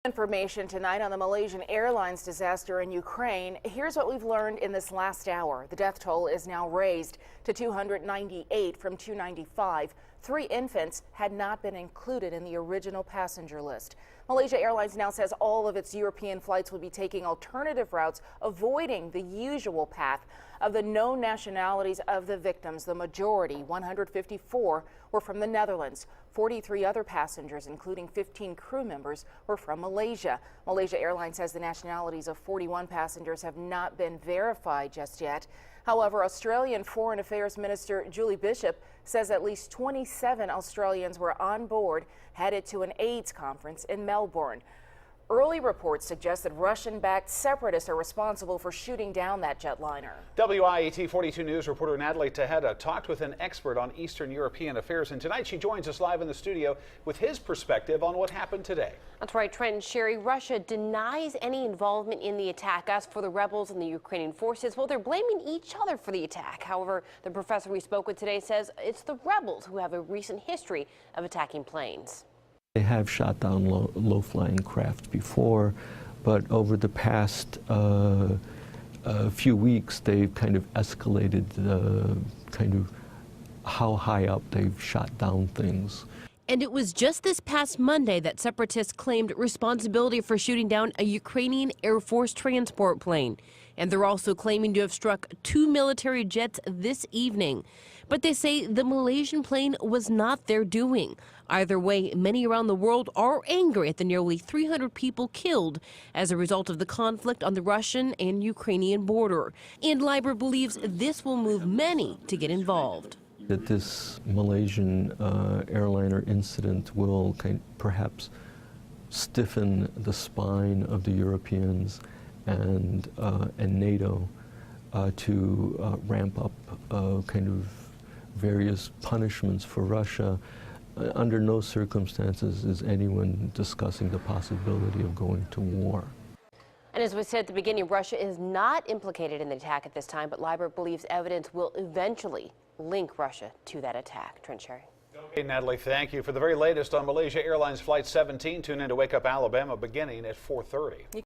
Information tonight on the Malaysian Airlines disaster in Ukraine. Here's what we've learned in this last hour. The death toll is now raised to 298 from 295. 3 infants had not been included in the original passenger list. Malaysia Airlines now says all of its European flights will be taking alternative routes, avoiding the usual path of the known nationalities of the victims. The majority, 154, were from the Netherlands. 43 other passengers, including 15 crew members, were from Malaysia. Malaysia Airlines says the nationalities of 41 passengers have not been verified just yet. However, Australian Foreign Affairs Minister Julie Bishop says at least 27 Australians were on board, headed to an AIDS conference in Melbourne. Early reports suggest that Russian-backed separatists are responsible for shooting down that jetliner. WIAT 42 News reporter Natalie Tejeda talked with an expert on Eastern European affairs, and tonight she joins us live in the studio with his perspective on what happened today. That's right, Trent and Sherry. Russia denies any involvement in the attack. As for the rebels and the Ukrainian forces, well, they're blaming each other for the attack. However, the professor we spoke with today says it's the rebels who have a recent history of attacking planes. They have shot down low-flying craft before, but over the past few weeks, they've kind of escalated kind of how high up they've shot down things. And it was just this past Monday that separatists claimed responsibility for shooting down a Ukrainian Air Force transport plane. And they're also claiming to have struck 2 military jets this evening. But they say the Malaysian plane was not their doing. Either way, many around the world are angry at the nearly 300 people killed as a result of the conflict on the Russian and Ukrainian border. And Liber believes this will move many to get involved. That this Malaysian airliner incident will perhaps stiffen the spine of the Europeans and NATO to ramp up kind of various punishments for Russia. Under no circumstances is anyone discussing the possibility of going to war. And as we said at the beginning, Russia is not implicated in the attack at this time, but Liber believes evidence will eventually link Russia to that attack. Trent, Sherry. Okay, Natalie, thank you. For the very latest on Malaysia Airlines Flight 17, tune in to Wake Up Alabama beginning at 4:30.